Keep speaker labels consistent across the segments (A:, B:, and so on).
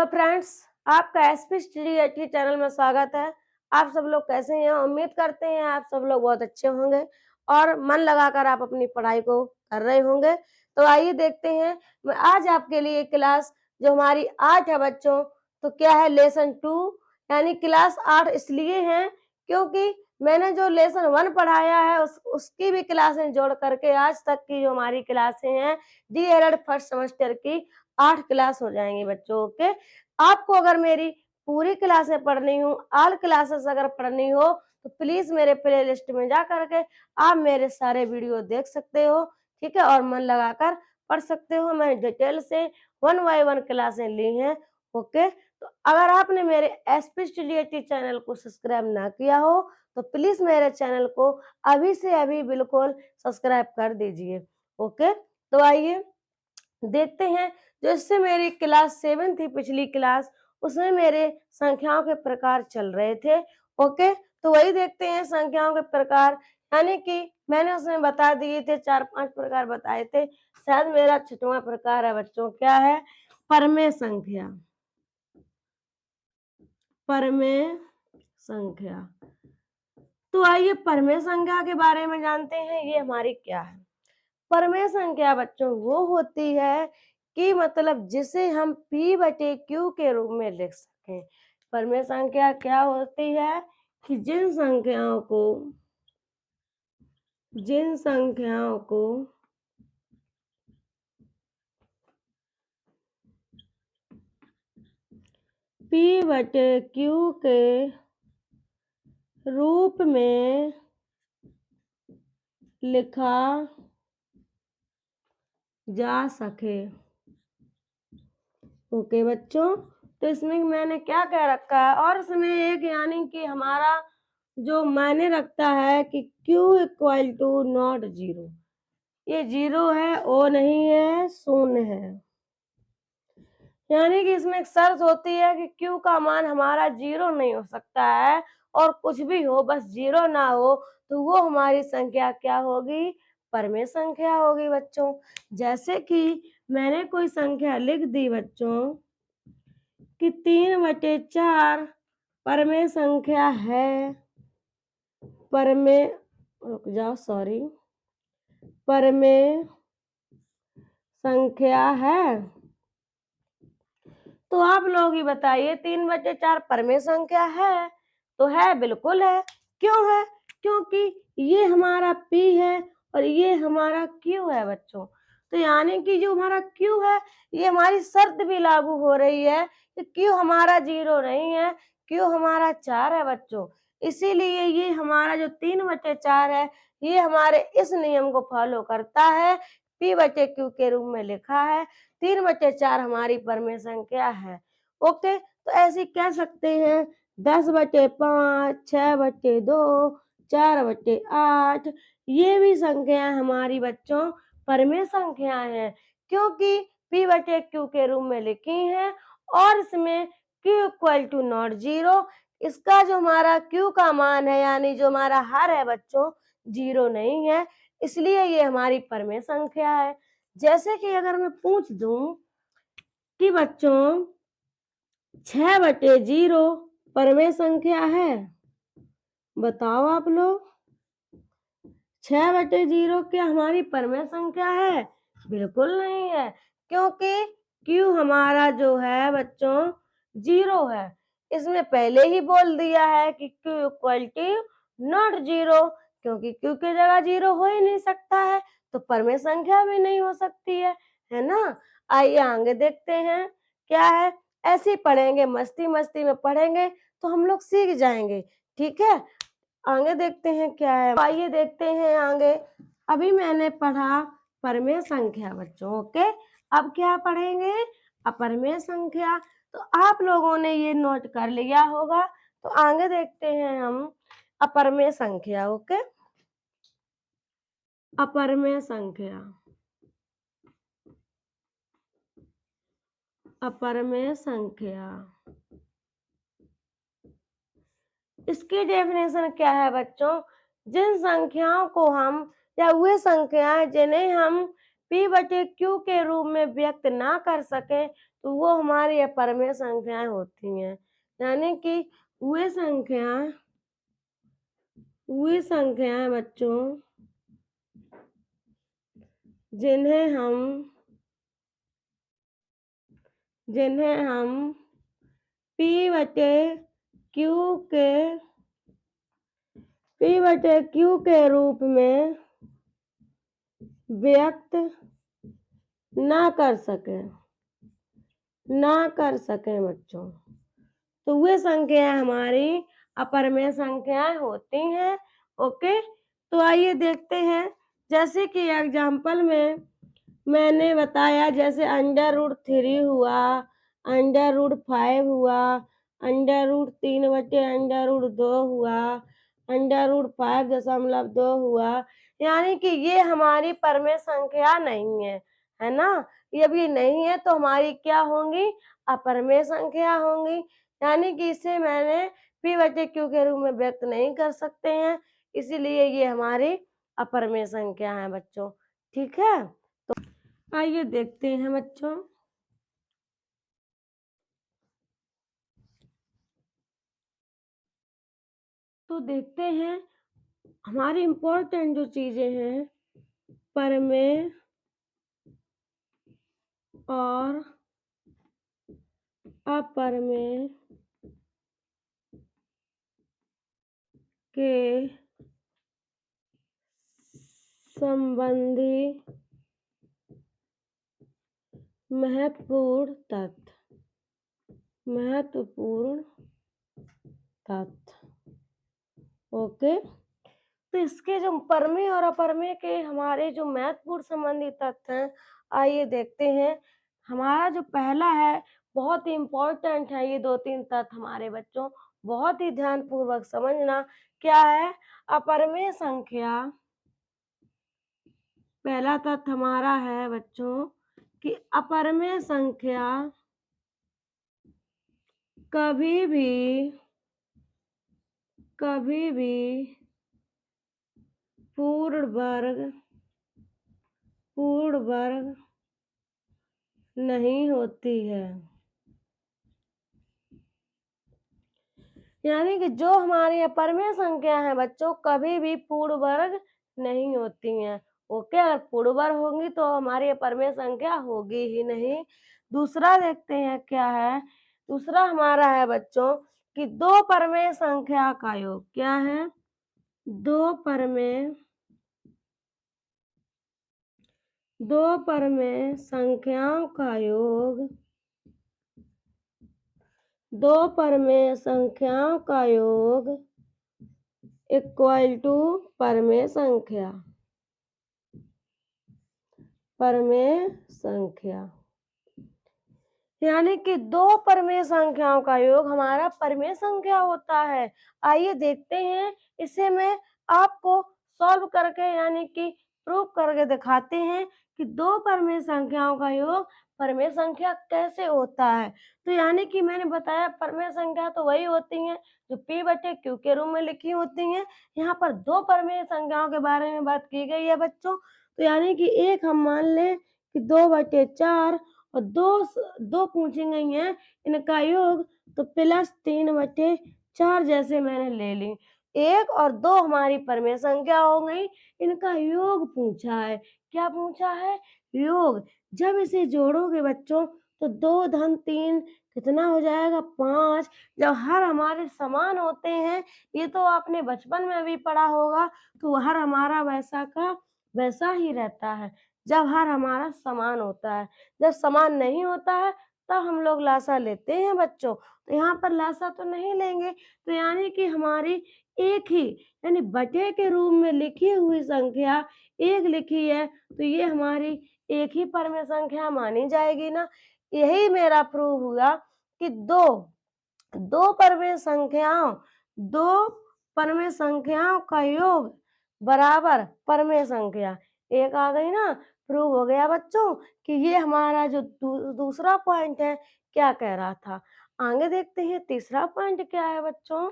A: Hello friends, आपका SP study eighty channel में स्वागत है। आप सब लोग कैसे हैं? उम्मीद करते हैं आप सब लोग बहुत अच्छे होंगे और मन लगाकर आप अपनी पढ़ाई को कर रहे होंगे। तो आइए देखते हैं, मैं आज आपके लिए क्लास जो हमारी 8 है बच्चों, तो क्या है लेसन 2 यानी क्लास 8 इसलिए है क्योंकि मैंने जो लेसन 1 पढ़ाया है उसकी भी क्लासें जोड़ करके आज तक की जो हमारी क्लासें हैं डीएलएड फर्स्ट सेमेस्टर की 8 क्लास हो जाएंगी बच्चों। ओके, आपको अगर मेरी पूरी क्लासें पढ़नी हो, ऑल क्लासेस अगर पढ़नी हो तो प्लीज मेरे प्ले लिस्ट में जा करके आप मेरे सारे वीडियो देख सकते हो, ठीक है, और मन लगाकर पढ़ सकते हो। मैं डिटेल से 1 बाय 1 क्लासें ली हैं। ओके, तो अगर आपने मेरे एसपी स्टडी चैनल को सब्सक्राइब ना किया हो तो प्लीज मेरे चैनल को अभी से अभी बिल्कुल सब्सक्राइब कर दीजिए। ओके, तो आइए देखते हैं। जो इससे मेरी क्लास 7 थी, पिछली क्लास, उसमें मेरे संख्याओं के प्रकार चल रहे थे। ओके, तो वही देखते हैं संख्याओं के प्रकार, यानी कि मैंने उसमें बता दिए थे 4-5 प्रकार बताए थे। शायद मेरा 6वां प्रकार है बच्चों, क्या है? परमेय संख्या। परमेय संख्या। तो आइए परमेय संख्या के बारे में जानते हैं, ये हमारी क्या है। परमेय संख्या बच्चों वो होती है कि मतलब जिसे हम p बटे q के रूप में लिख सकें। परमेय संख्या क्या होती है कि जिन संख्याओं को p बटे q के रूप में लिखा जा सके। ओके बच्चों, तो इसमें मैंने क्या कह रखा है, और इसमें एक यानी कि हमारा जो मायने रखता है कि q इक्वल टू नॉट 0, ये 0 है, ओ नहीं है, शून्य है। यानी कि इसमें एक शर्त होती है कि q का मान हमारा 0 नहीं हो सकता है, और कुछ भी हो बस 0 ना हो, तो वो हमारी संख्या क्या होगी? परमेय संख्या होगी बच्चों। जैसे कि मैंने कोई संख्या लिख दी बच्चों कि 3/4 परमेय संख्या है। परमेय, रुक जाओ, सॉरी, परमेय संख्या है। तो आप लोग ही बताइए 3/4 परमेय संख्या है? तो है, बिल्कुल है। क्यों है? क्योंकि ये हमारा p है और ये हमारा q है बच्चों। तो यानी कि जो हमारा q है, ये हमारी शर्त भी लागू हो रही है कि q हमारा 0 नहीं है, q हमारा 4 है बच्चों। इसीलिए ये हमारा जो 3/4 है, ये हमारे इस नियम को फॉलो करता है, p बटे q के रूप में लिखा है। 3/4 हमारी परमेय संख्या है। ओके, तो ऐसे कह सकते हैं 10/5, 6/2, 4/8, ये भी संख्याएं हमारी बच्चों परमेय संख्याएं हैं, क्योंकि p बटे q के रूप में लिखी हैं और इसमें q इक्वल टू नॉट 0, इसका जो हमारा q का मान है यानी जो हमारा हर है बच्चों 0 नहीं है, इसलिए ये हमारी परमेय संख्या है। जैसे कि अगर मैं पूछ दूं कि बच्चों 6/0 परमेय संख्या है, बताओ आप लोग। 6/0 क्या हमारी परमेय संख्या है? बिल्कुल नहीं है, क्योंकि q हमारा जो है बच्चों 0 है। इसमें पहले ही बोल दिया है कि q इक्वल टू नॉट 0, क्योंकि q की जगह 0 हो ही नहीं सकता है, तो परमेय संख्या भी नहीं हो सकती है ना। आइए आगे देखते हैं क्या है। ऐसे ही पढ़ेंगे, मस्ती मस्ती में पढ़ेंगे तो हम लोग सीख जाएंगे, ठीक है। आगे देखते हैं क्या है। आइए देखते हैं आगे। अभी मैंने पढ़ा परमेय संख्या बच्चों। ओके, अब क्या पढ़ेंगे? अपरमेय संख्या। तो आप लोगों ने ये नोट कर लिया होगा, तो आगे देखते हैं हम अपरमेय संख्या। ओके, अपरमेय संख्या। अपरमेय संख्या, इसकी डेफिनेशन क्या है बच्चों? जिन संख्याओं को हम या वे संख्याएं जिन्हें हम p बटे q के रूप में व्यक्त ना कर सकें, तो वो हमारी अपरिमेय संख्याएं होती हैं। यानी कि वे संख्याएं बच्चों जिन्हें हम P बटे Q के रूप में व्यक्त ना कर सकें बच्चों, तो वे संख्याएं हमारी अपरिमेय संख्याएं होती हैं। ओके, तो आइए देखते हैं, जैसे कि एग्जाम्पल में मैंने बताया, जैसे √3 हुआ, √5 हुआ, √3/√2 हुआ, √5.2 हुआ, यानी कि ये हमारी परिमेय संख्या नहीं है ना। जब ये नहीं है तो हमारी क्या होंगी? अपरिमेय संख्या होंगी। यानी कि इसे मैंने P/Q के रूप में व्यक्त नहीं कर सकते हैं, इसीलिए ये हमारी अपरिमेय संख्या है बच्चों। ठीक है, आइए देखते हैं बच्चों। तो देखते हैं हमारी इम्पोर्टेंट जो चीजें हैं, परिमेय और अपरिमेय के संबंधी महत्वपूर्ण तथ्य। ओके, तो इसके जो परिमेय और अपरिमेय के हमारे जो महत्वपूर्ण संबंधी तथ्य हैं, आइए देखते हैं। हमारा जो पहला है, बहुत ही इम्पोर्टेंट है, ये 2-3 तथ्य हमारे बच्चों, बहुत ही ध्यानपूर्वक समझना। क्या है? अपरिमेय संख्या, पहला तथ्य हमारा है बच्चों कि अपरिमेय संख्या कभी भी पूर्ण वर्ग नहीं होती है। यानी कि जो हमारी अपरिमेय संख्या है बच्चों, कभी भी पूर्ण वर्ग नहीं होती हैं। ओके, अगर पूर्ण वर्ग होंगी तो हमारी अपरिमेय संख्या होगी ही नहीं। दूसरा देखते हैं क्या है। दूसरा हमारा है बच्चों कि दो परिमेय संख्या का योग। क्या है? दो परिमेय संख्याओं का योग, दो परिमेय संख्याओं का योग इक्वल टू परिमेय संख्या। यानी कि दो परिमेय संख्याओं का योग हमारा परिमेय संख्या होता है। आइए देखते हैं, इसे मैं आपको सॉल्व करके यानी कि प्रूव करके दिखाते हैं कि दो परिमेय संख्याओं का योग परिमेय संख्या कैसे होता है। तो यानी कि मैंने बताया परिमेय संख्या तो वही होती हैं जो P/Q के रूप में लिखी होती हैं। यहाँ पर दो परिमेय संख्याओं के बारे में बात की गई है बच्चों। तो यानी कि एक हम मान लें कि 2/4 और दो पूछी गई हैं, इनका योग तो +3/4 जैसे मैंने ले ली। 1 और 2 हमारी परिमेय संख्या हो गई, इनका योग पूछा है। क्या पूछा है? योग। जब इसे जोड़ोगे बच्चों तो 2 धन 3 कितना हो जाएगा? 5। जब हर हमारे समान होते हैं, ये तो आपने बचपन में भी पढ़ा होगा, तो हर हमारा वैसा का वैसा ही रहता है जब हर हमारा समान होता है। जब समान नहीं होता है तब हम लोग लासा लेते हैं बच्चों, तो यहाँ पर लासा तो नहीं लेंगे। तो यानी कि हमारी एक ही यानी बटे के रूप में लिखी हुई संख्या एक लिखी है, तो ये हमारी एक ही परिमेय संख्या मानी जाएगी ना। यही मेरा प्रूव हुआ कि दो परिमेय संख्याओं का योग बराबर परिमेय संख्या। एक आ गई ना, प्रूव हो गया बच्चों कि ये हमारा जो दूसरा पॉइंट है क्या कह रहा था। आगे देखते हैं तीसरा पॉइंट क्या है बच्चों।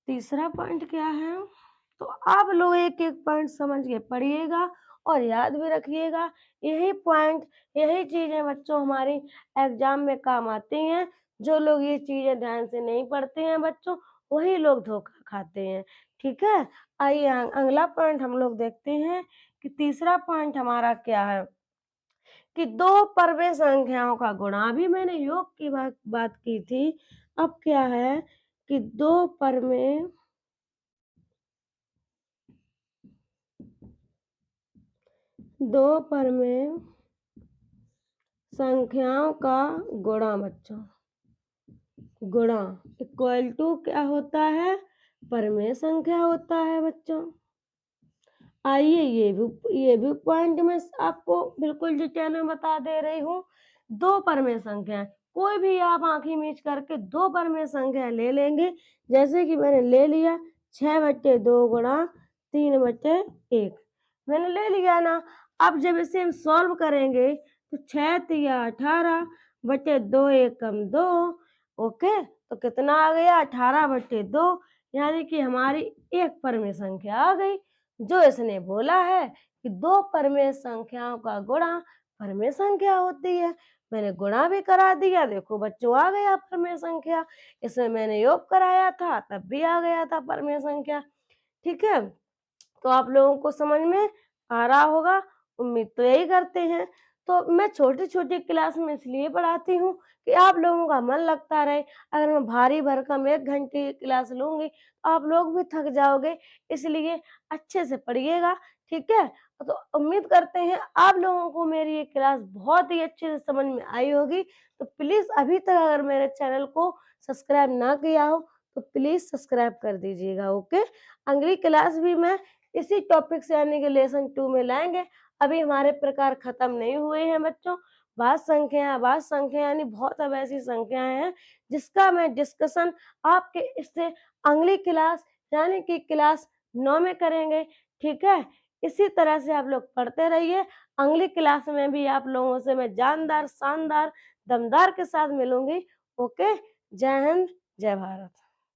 A: तीसरा पॉइंट क्या है, तो आप लोग एक एक पॉइंट समझ के पढ़िएगा और याद भी रखिएगा। यही पॉइंट, यही चीज़ें बच्चों हमारी एग्ज़ाम में काम आती हैं। जो लोग ये चीज़ें ध्यान से नहीं पढ़ते हैं बच्चों, वही लोग धोखा खाते हैं, ठीक है? आइए अगला पॉइंट हम लोग देखते हैं कि तीसरा पॉइंट हमारा क्या है कि 2 परवें संख्याओं का गुणा। अभी मैंने योग की बात की थी, अब क्या है कि 2 परवें संख्याओं का गुणा बच्चों। गुणा इक्वल टू क्या होता है? परमेय संख्या होता है बच्चों। आइए ये भी पॉइंट मैं आपको बिल्कुल डिटेल में बता दे रही हूँ। 2 परमेय संख्या, कोई भी आप आंखें मीच करके 2 परमेय संख्या ले लेंगे, जैसे कि मैंने ले लिया 6/2 गुणा 3/1, मैंने ले लिया ना। अब जब इसे हम सॉल्व करेंगे तो 6 तिया 18/2 एकम 2, ओके, तो कितना आ गया 18/2, यानी कि हमारी एक परमेय संख्या आ गई। जो इसने बोला है कि 2 परमेय संख्याओं का गुणा परमेय संख्या होती है। मैंने गुणा भी करा दिया, देखो बच्चों आ गया परमेय संख्या। इसमें मैंने योग कराया था तब भी आ गया था परमेय संख्या, ठीक है? तो आप लोगों को समझ में आ रहा होगा, उम्मीद तो यही करते हैं। तो मैं छोटी-छोटी क्लास में इसलिए पढ़ाती हूँ कि आप लोगों का मन लगता रहे। अगर मैं भारी भरकम 1 घंटे की क्लास लूँगी, तो आप लोग भी थक जाओगे, इसलिए अच्छे से पढ़िएगा, ठीक है? तो उम्मीद करते हैं आप लोगों को मेरी ये क्लास बहुत ही अच्छे से समझ में आई होगी। तो प्लीज़ अभी तक अगर मेरे चैनल को सब्सक्राइब ना किया हो, तो प्लीज़ सब्सक्राइब कर दीजिएगा, ओके? अगली क्लास भी मैं इसी टॉपिक से यानी कि लेसन 2 में लाएँगे। अभी हमारे प्रकार खत्म नहीं हुए हैं बच्चों। भाज्य संख्या यानी बहुत अब ऐसी संख्याएँ हैं जिसका मैं डिस्कशन आपके इससे अगली क्लास यानी कि क्लास 9 में करेंगे, ठीक है? इसी तरह से आप लोग पढ़ते रहिए। अगली क्लास में भी आप लोगों से मैं जानदार, शानदार, दमदार के साथ मिलूँगी। ओके? जय हिंद, जय भारत।